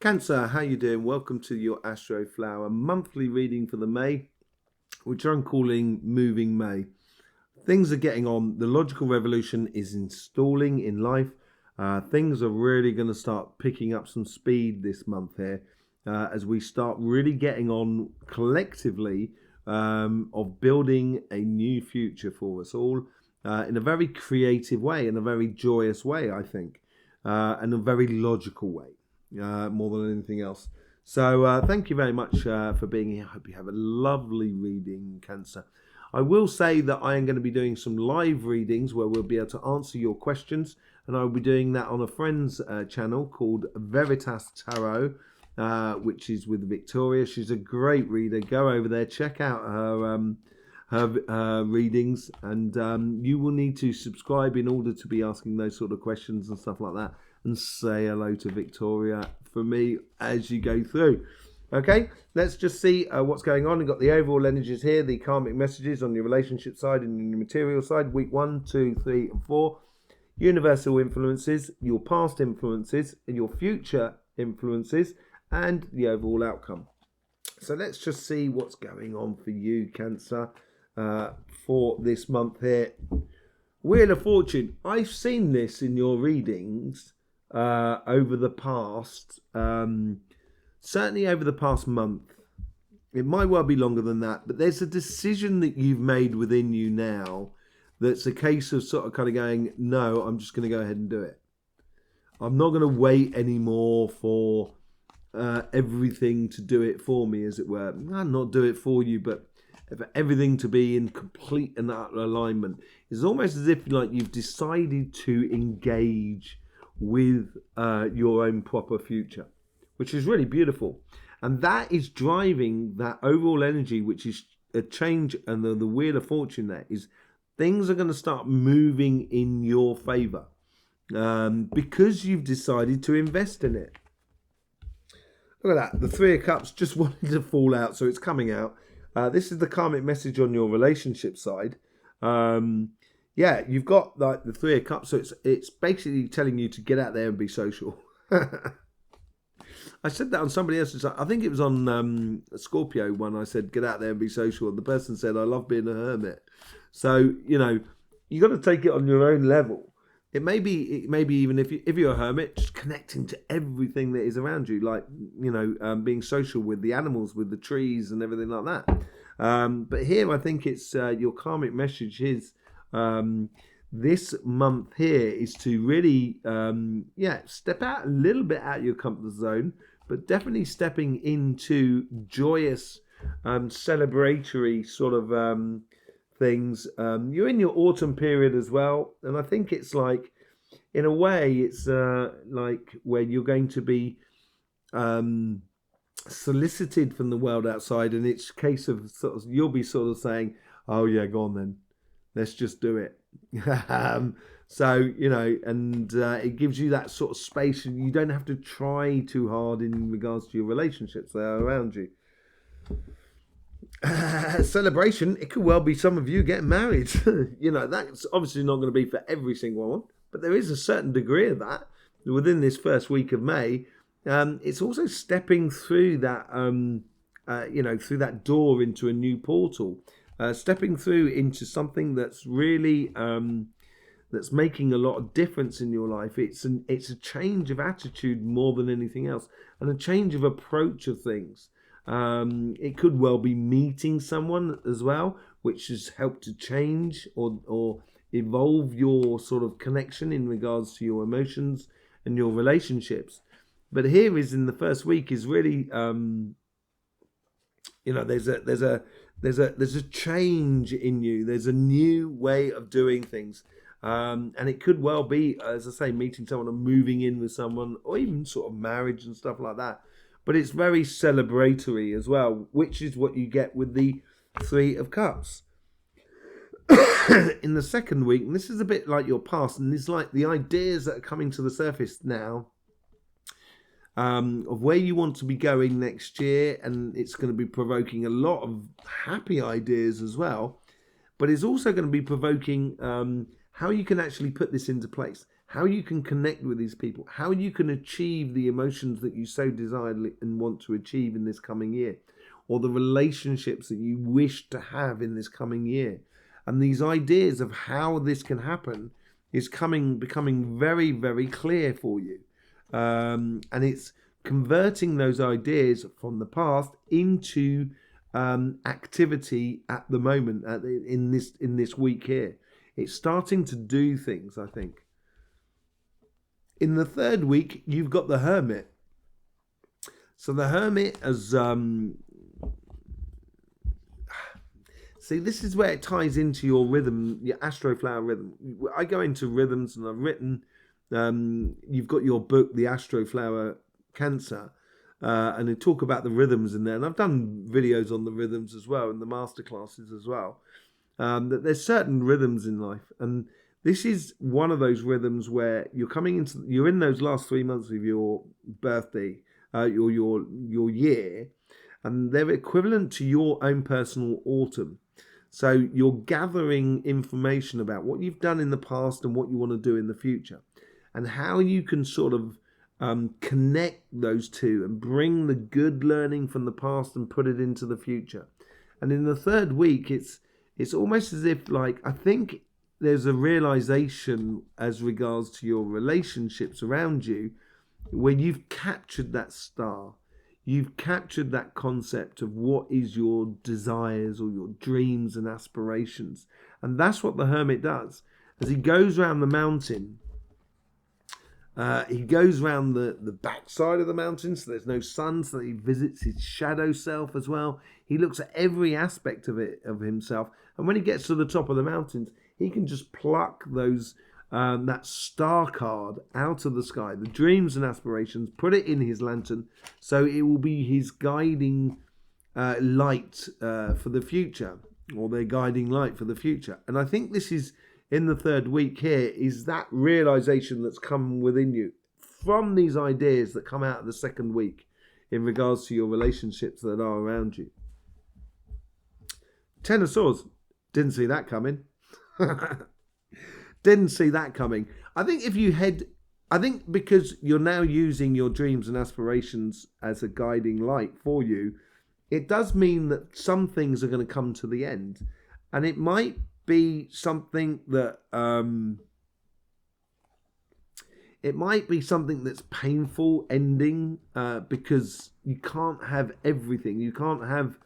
Cancer, how you doing? Welcome to your Astroflower monthly reading for the May, which I'm calling Moving May. Things are getting on. The logical revolution is installing in life. Things are really going to start picking up some speed this month here as we start really getting on collectively of building a new future for us all in a very creative way, in a very joyous way, I think, and a very logical way. More than anything else. So thank you very much for being here. I hope you have a lovely reading, Cancer. I will say that I am going to be doing some live readings where we'll be able to answer your questions, and I'll be doing that on a friend's channel called Veritas Tarot, which is with Victoria. She's a great reader. Go over there, check out her readings, and you will need to subscribe in order to be asking those sort of questions and stuff like that. And say hello to Victoria for me as you go through. Okay, let's just see what's going on. We've got the overall energies here, the karmic messages on your relationship side and your material side, week 1, 2, 3, and 4. Universal influences, your past influences, and your future influences, and the overall outcome. So let's just see what's going on for you, Cancer, for this month here. Wheel of Fortune. I've seen this in your readings over the past, certainly over the past month. It might well be longer than that, but there's a decision that you've made within you now that's a case of sort of kind of going, no, I'm just going to go ahead and do it. I'm not going to wait anymore for everything to do it for me, as it were. Not do it for you, but for everything to be in complete and utter alignment. It's almost as if like you've decided to engage with your own proper future, which is really beautiful. And that is driving that overall energy, which is a change. And the Wheel of Fortune there is things are going to start moving in your favor because you've decided to invest in it. Look at that. The Three of Cups just wanted to fall out, so it's coming out. This is the karmic message on your relationship side. Yeah, you've got like the Three of Cups, so it's basically telling you to get out there and be social. I said that on somebody else's. I think it was on Scorpio one. I said get out there and be social, and the person said I love being a hermit. So you got to take it on your own level. It may be even if you're a hermit, just connecting to everything that is around you, like being social with the animals, with the trees, and everything like that. But here, I think it's your karmic message is this month here is to really step out a little bit out of your comfort zone, but definitely stepping into joyous, celebratory sort of things. You're in your autumn period as well, and I think it's like, in a way, it's like where you're going to be solicited from the world outside, and it's a case of you'll be sort of saying, "Oh yeah, go on then, let's just do it." So and it gives you that sort of space, and you don't have to try too hard in regards to your relationships that are around you. Celebration, it could well be some of you getting married. That's obviously not going to be for every single one, but there is a certain degree of that within this first week of May. It's also stepping through that through that door into a new portal, stepping through into something that's really that's making a lot of difference in your life. It's a change of attitude more than anything else, and a change of approach of things. It could well be meeting someone as well, which has helped to change or evolve your sort of connection in regards to your emotions and your relationships. But here is in the first week is really, there's a change in you. There's a new way of doing things. And it could well be, as I say, meeting someone or moving in with someone, or even sort of marriage and stuff like that. But it's very celebratory as well, which is what you get with the Three of Cups. In the second week, and this is a bit like your past, and it's like the ideas that are coming to the surface now of where you want to be going next year, and it's going to be provoking a lot of happy ideas as well, but it's also going to be provoking how you can actually put this into place, how you can connect with these people, how you can achieve the emotions that you so desire and want to achieve in this coming year, or the relationships that you wish to have in this coming year. And these ideas of how this can happen is becoming very, very clear for you. And it's converting those ideas from the past into activity at the moment, in this week here. It's starting to do things, I think. In the third week, you've got the Hermit. So the Hermit has... see, this is where it ties into your rhythm, your Astroflower rhythm. I go into rhythms, and I've written... you've got your book, The Astroflower Cancer, and they talk about the rhythms in there. And I've done videos on the rhythms as well, and the masterclasses as well. That there's certain rhythms in life, and this is one of those rhythms where you're in those last 3 months of your birthday, your year, and they're equivalent to your own personal autumn. So you're gathering information about what you've done in the past and what you want to do in the future, and how you can sort of connect those two and bring the good learning from the past and put it into the future. And in the third week, it's almost as if, like, I think there's a realization as regards to your relationships around you, where you've captured that star. You've captured that concept of what is your desires or your dreams and aspirations. And that's what the Hermit does. As he goes around the mountain, he goes around the backside of the mountain, so there's no sun, so he visits his shadow self as well. He looks at every aspect of himself. And when he gets to the top of the mountains, he can just pluck that star card out of the sky, the dreams and aspirations, put it in his lantern, so it will be his guiding light for the future, or their guiding light for the future. And I think this is, in the third week here, is that realization that's come within you from these ideas that come out of the second week in regards to your relationships that are around you. Ten of Swords. Didn't see that coming. Didn't see that coming. I think because you're now using your dreams and aspirations as a guiding light for you, it does mean that some things are going to come to the end. And it might be something that that's painful ending, because you can't have everything. You can't have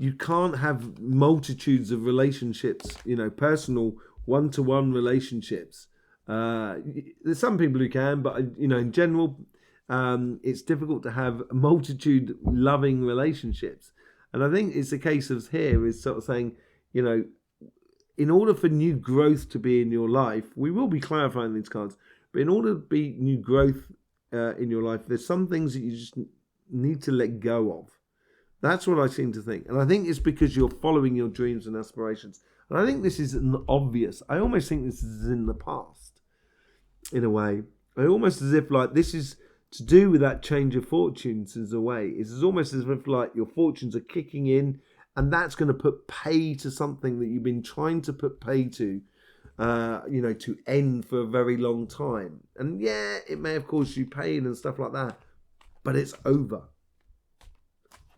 you can't have multitudes of relationships, personal one-to-one relationships. There's some people who can, but in general, it's difficult to have a multitude loving relationships. And I think it's a case of here is sort of saying, in order for new growth to be in your life, we will be clarifying these cards, but in order to be new growth in your life, there's some things that you just need to let go of. That's what I seem to think. And I think it's because you're following your dreams and aspirations. And I think this is obvious. I almost think this is in the past, in a way. I almost as if, like, this is to do with that change of fortunes in a way. It's almost as if, like, your fortunes are kicking in, and that's going to put pay to something that you've been trying to put pay to, to end for a very long time. And yeah, it may have caused you pain and stuff like that, but it's over.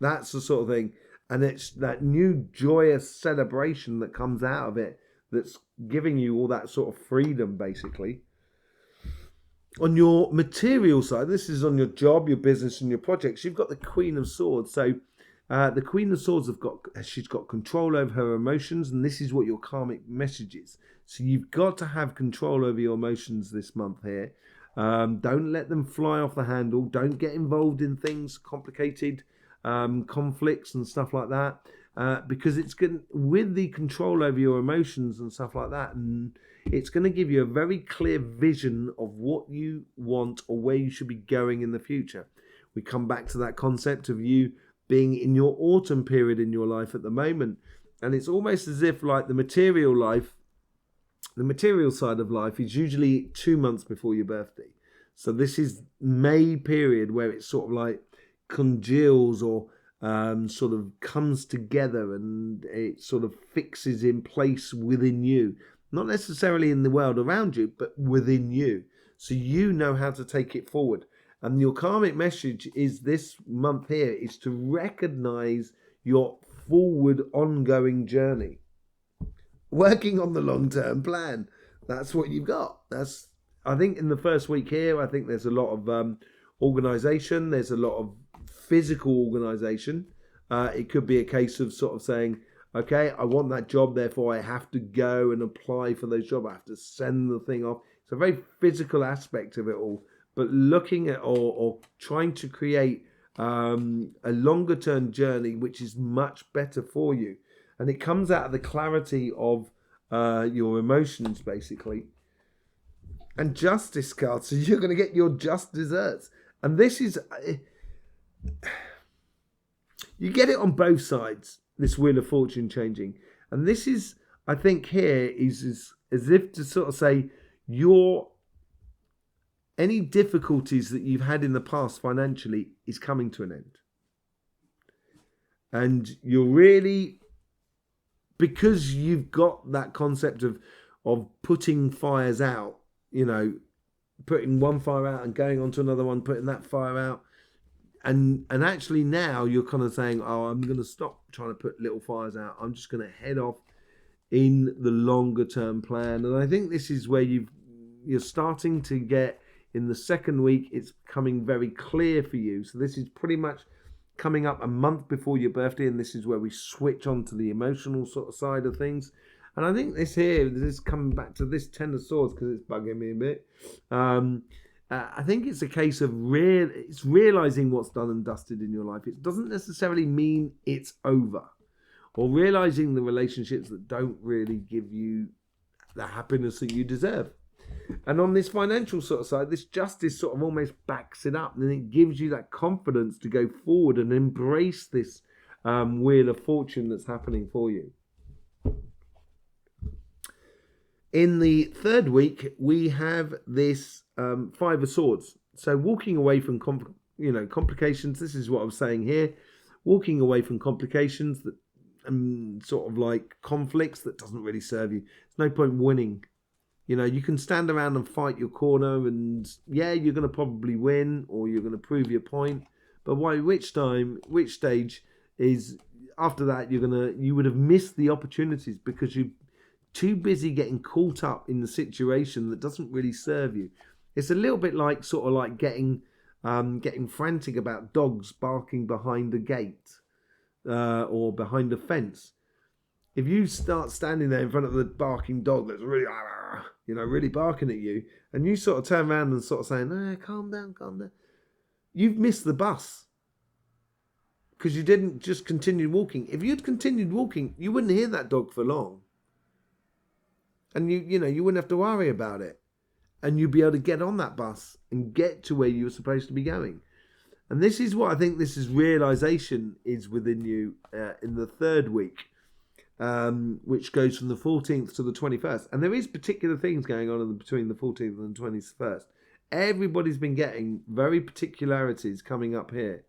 That's the sort of thing. And it's that new joyous celebration that comes out of it that's giving you all that sort of freedom, basically. On your material side, this is on your job, your business, and your projects, you've got the Queen of Swords. So the Queen of Swords she's got control over her emotions, and this is what your karmic message is. So you've got to have control over your emotions this month here. Don't let them fly off the handle. Don't get involved in things complicated, conflicts and stuff like that, because it's going, with the control over your emotions and stuff like that, and it's going to give you a very clear vision of what you want or where you should be going in the future. We come back to that concept of you being in your autumn period in your life at the moment, and it's almost as if, like, the material side of life is usually 2 months before your birthday. So this is May period where it's sort of like congeals or sort of comes together and it sort of fixes in place within you. Not necessarily in the world around you, but within you. So you know how to take it forward. And your karmic message is this month here is to recognize your forward ongoing journey. Working on the long-term plan. That's what you've got. I think in the first week here, I think there's a lot of organization. There's a lot of physical organization. It could be a case of sort of saying, okay, I want that job, therefore I have to go and apply for those jobs. I have to send the thing off. It's a very physical aspect of it all. But looking at or trying to create a longer term journey, which is much better for you. And it comes out of the clarity of your emotions, basically. And justice card. So you're going to get your just desserts. And this is... you get it on both sides, this Wheel of Fortune changing. And this is, I think here, is as if to sort of say, any difficulties that you've had in the past financially is coming to an end. And you're really, because you've got that concept of putting fires out, putting one fire out and going on to another one, putting that fire out. And actually now you're kind of saying, oh, I'm going to stop trying to put little fires out. I'm just going to head off in the longer term plan. And I think this is where you're starting to get, in the second week, it's coming very clear for you. So this is pretty much coming up a month before your birthday. And this is where we switch on to the emotional sort of side of things. And I think this is coming back to this Ten of Swords because it's bugging me a bit. I think it's a case of it's realizing what's done and dusted in your life. It doesn't necessarily mean it's over, or realizing the relationships that don't really give you the happiness that you deserve. And on this financial sort of side, this justice sort of almost backs it up, and it gives you that confidence to go forward and embrace this Wheel of Fortune that's happening for you. In the third week, we have this Five of Swords. So walking away from complications. This is what I'm saying here. Walking away from complications that sort of like conflicts that doesn't really serve you. There's no point winning. You can stand around and fight your corner, and yeah, you're going to probably win, or you're going to prove your point. But which stage is after that? You would have missed the opportunities because you're too busy getting caught up in the situation that doesn't really serve you. It's a little bit like sort of like getting frantic about dogs barking behind a gate or behind a fence. If you start standing there in front of the barking dog that's really, really barking at you, and you sort of turn around and sort of saying, calm down, you've missed the bus because you didn't just continue walking. If you'd continued walking, you wouldn't hear that dog for long. And you wouldn't have to worry about it. And you'd be able to get on that bus and get to where you were supposed to be going. And this is what I think this is realization is within you in the third week, which goes from the 14th to the 21st. And there is particular things going on between the 14th and the 21st. Everybody's been getting very particularities coming up here.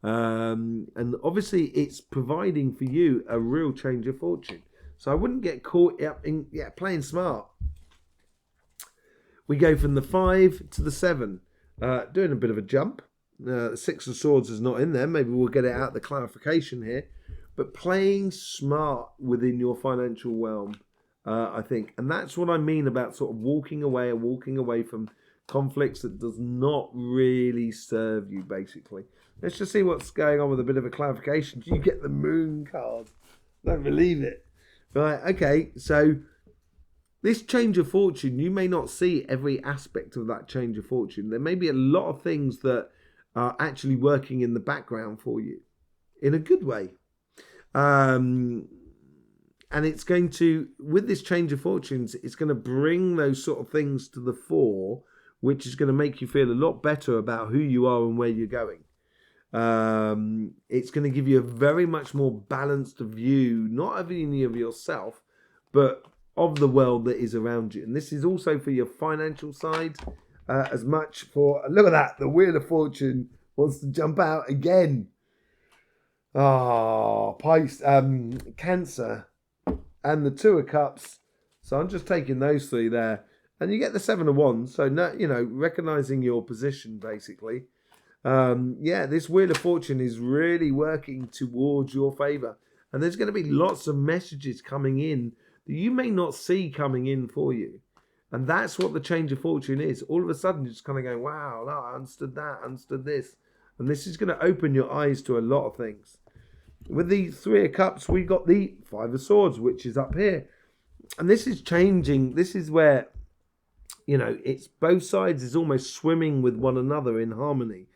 And obviously it's providing for you a real change of fortune. So I wouldn't get caught up in playing smart. We go from the 5 to the 7, doing a bit of a jump. The 6 of Swords is not in there. Maybe we'll get it out, the clarification here. But playing smart within your financial realm, I think. And that's what I mean about sort of walking away from conflicts that does not really serve you, basically. Let's just see what's going on with a bit of a clarification. You get the Moon card. Don't believe it. Right, okay, so this change of fortune, you may not see every aspect of that change of fortune. There may be a lot of things that are actually working in the background for you in a good way. And it's going to, with this change of fortunes, it's going to bring those sort of things to the fore, which is going to make you feel a lot better about who you are and where you're going. It's going to give you a very much more balanced view, not only of yourself, but of the world that is around you. And this is also for your financial side, as much for, look at that, the Wheel of Fortune wants to jump out again. Oh, Cancer and the Two of Cups. So I'm just taking those three there. And you get the Seven of Wands. So, no, recognizing your position, basically. Yeah, this Wheel of Fortune is really working towards your favor. And there's going to be lots of messages coming in that you may not see coming in for you. And that's what the change of fortune is. All of a sudden, you're just kind of going, wow, no, I understood that, I understood this. And this is going to open your eyes to a lot of things. With the Three of Cups, we got the Five of Swords, which is up here. And this is changing. This is where, it's both sides is almost swimming with one another in harmony.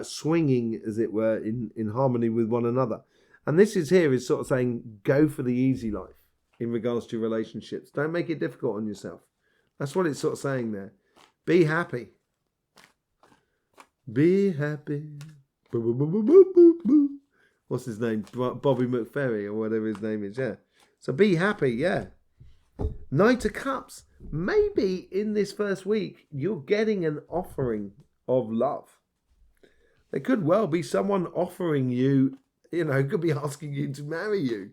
Swinging, as it were, in harmony with one another. And this is sort of saying, go for the easy life in regards to your relationships. Don't make it difficult on yourself. That's what it's sort of saying there. Be happy. Be happy. What's his name? Bobby McFerry or whatever his name is, yeah. So be happy, yeah. Knight of Cups. Maybe in this first week, you're getting an offering of love. There could well be someone offering you, could be asking you to marry you.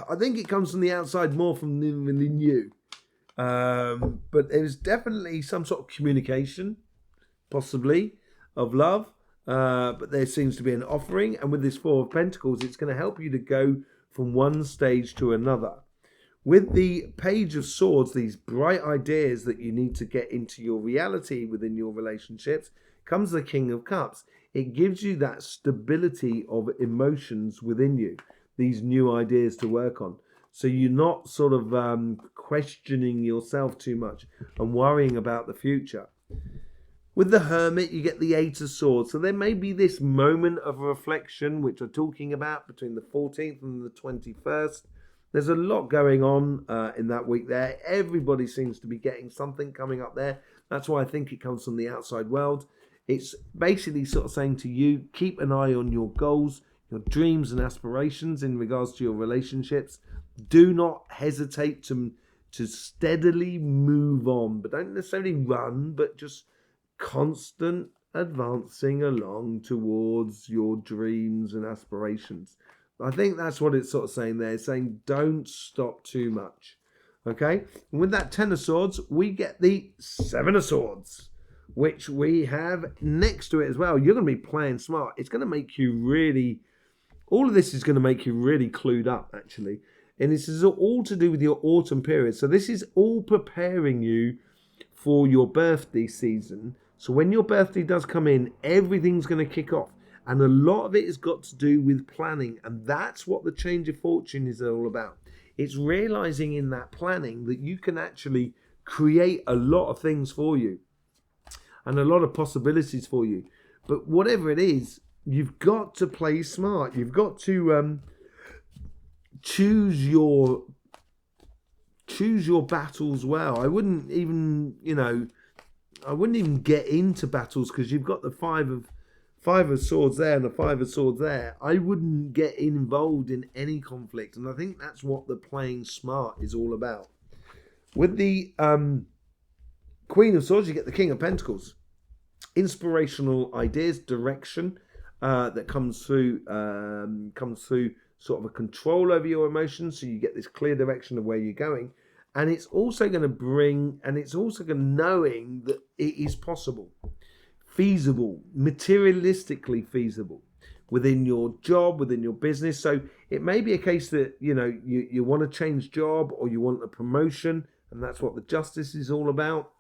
I think it comes from the outside more from than you. But there's definitely some sort of communication, possibly, of love. But there seems to be an offering. And with this Four of Pentacles, it's going to help you to go from one stage to another. With the Page of Swords, these bright ideas that you need to get into your reality within your relationships, comes the King of Cups. It gives you that stability of emotions within you, these new ideas to work on. So you're not sort of questioning yourself too much and worrying about the future. With the Hermit, you get the Eight of Swords. So there may be this moment of reflection, which we're talking about between the 14th and the 21st. There's a lot going on in that week there. Everybody seems to be getting something coming up there. That's why I think it comes from the outside world. It's basically sort of saying to you, keep an eye on your goals, your dreams and aspirations in regards to your relationships. Do not hesitate to steadily move on, but don't necessarily run, but just constant advancing along towards your dreams and aspirations. I think that's what it's sort of saying there. It's saying don't stop too much. Okay? And with that Ten of Swords, we get the Seven of Swords, which we have next to it as well. You're going to be playing smart. It's going to make you really... All of this is going to make you really clued up, actually. And this is all to do with your autumn period. So this is all preparing you for your birthday season. So when your birthday does come in, everything's going to kick off. And a lot of it has got to do with planning. And that's what the change of fortune is all about. It's realizing in that planning that you can actually create a lot of things for you and a lot of possibilities for you. But whatever it is, you've got to play smart. You've got to choose your battles well. I wouldn't even get into battles because you've got the Five of Swords there and the Five of Swords there. I wouldn't get involved in any conflict. And I think that's what the playing smart is all about. With the Queen of Swords, you get the King of Pentacles. Inspirational ideas, direction that comes through sort of a control over your emotions. So you get this clear direction of where you're going. And it's also going to knowing that it is possible, feasible, materialistically feasible within your job, within your business. So it may be a case that, you want to change job or you want a promotion, and that's what the Justice is all about.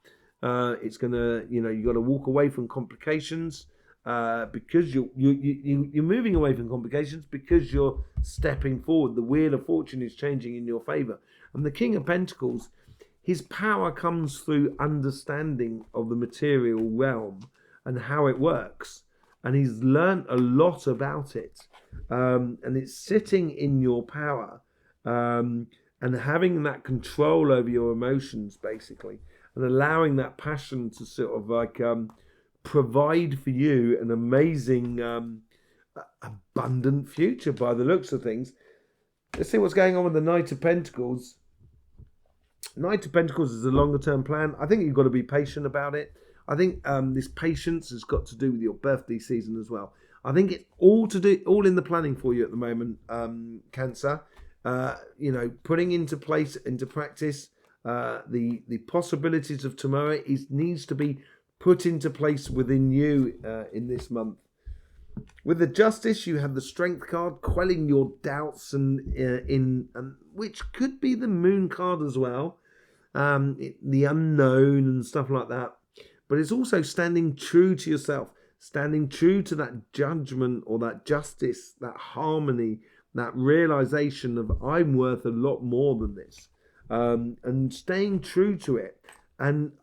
It's going to, you got to walk away from complications because you're moving away from complications because you're stepping forward. The Wheel of Fortune is changing in your favor. And the King of Pentacles, his power comes through understanding of the material realm and how it works. And he's learned a lot about it. And it's sitting in your power and having that control over your emotions, basically, and allowing that passion to sort of provide for you an amazing, abundant future by the looks of things. Let's see what's going on with the Knight of Pentacles. Knight of Pentacles is a longer term plan. I think you've got to be patient about it. I think this patience has got to do with your birthday season as well. I think it's all in the planning for you at the moment, Cancer. Putting into practice the possibilities of tomorrow needs to be put into place within you in this month. With the Justice, you have the Strength card, quelling your doubts, and which could be the Moon card as well, the unknown and stuff like that. But it's also standing true to yourself, standing true to that judgment or that justice, that harmony, that realization of I'm worth a lot more than this, and staying true to it. And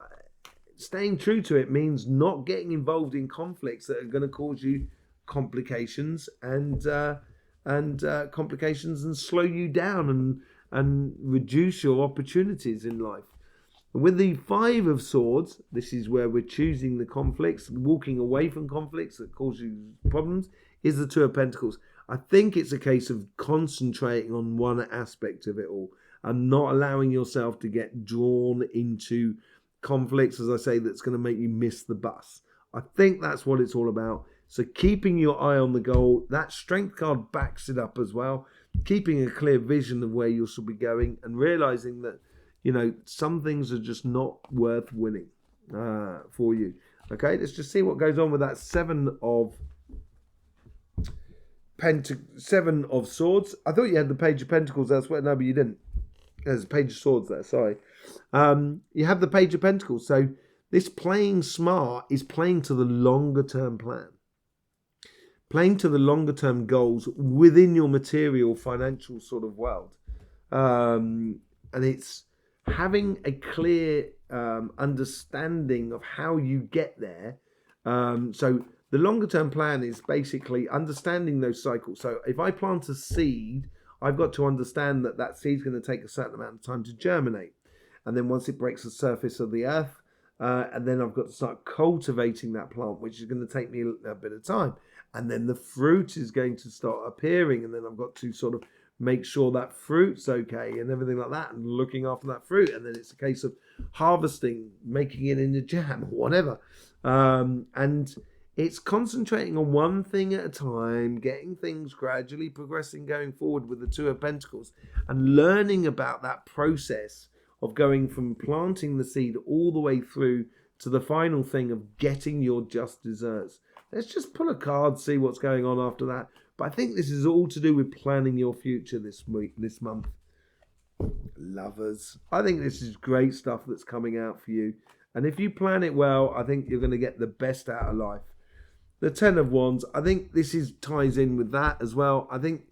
staying true to it means not getting involved in conflicts that are going to cause you complications and slow you down and reduce your opportunities in life. With the Five of Swords, this is where we're choosing the conflicts, walking away from conflicts that cause you problems, is the Two of Pentacles. I think it's a case of concentrating on one aspect of it all and not allowing yourself to get drawn into conflicts, as I say, that's going to make you miss the bus. I think that's what it's all about. So keeping your eye on the goal, that Strength card backs it up as well. Keeping a clear vision of where you should be going and realizing that, some things are just not worth winning for you. Okay, let's just see what goes on with that Seven of Swords. I thought you had the Page of Pentacles elsewhere. No, but you didn't. There's a Page of Swords there, sorry. You have the Page of Pentacles. So this playing smart is playing to the longer term plan. Playing to the longer term goals within your material, financial sort of world. And it's having a clear understanding of how you get there. So the longer term plan is basically understanding those cycles. So if I plant a seed, I've got to understand that seed's going to take a certain amount of time to germinate. And then once it breaks the surface of the earth, and then I've got to start cultivating that plant, which is going to take me a bit of time. And then the fruit is going to start appearing, and then I've got to sort of make sure that fruit's okay and everything like that, and looking after that fruit. And then it's a case of harvesting, making it into jam or whatever. And it's concentrating on one thing at a time, getting things gradually progressing, going forward with the Two of Pentacles, and learning about that process of going from planting the seed all the way through to the final thing of getting your just desserts. Let's just pull a card, see what's going on after that. But I think this is all to do with planning your future this month. Lovers. I think this is great stuff that's coming out for you. And if you plan it well, I think you're going to get the best out of life. The Ten of Wands, I think this ties in with that as well. I think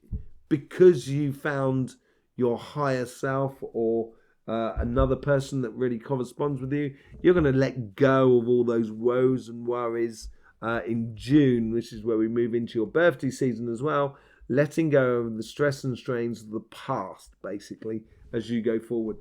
because you found your higher self or another person that really corresponds with you, you're going to let go of all those woes and worries in June. This is where we move into your birthday season as well, letting go of the stress and strains of the past, basically, as you go forward.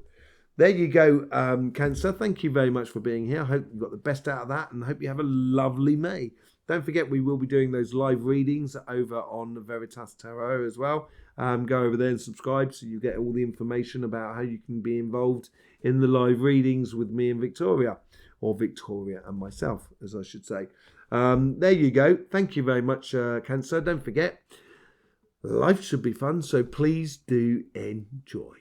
There you go, Cancer. Thank you very much for being here. I hope you got the best out of that, and I hope you have a lovely May. Don't forget, we will be doing those live readings over on Veritas Tarot as well. Go over there and subscribe so you get all the information about how you can be involved in the live readings with me and Victoria, or Victoria and myself, as I should say. There you go. Thank you very much, Cancer. Don't forget, life should be fun, so please do enjoy.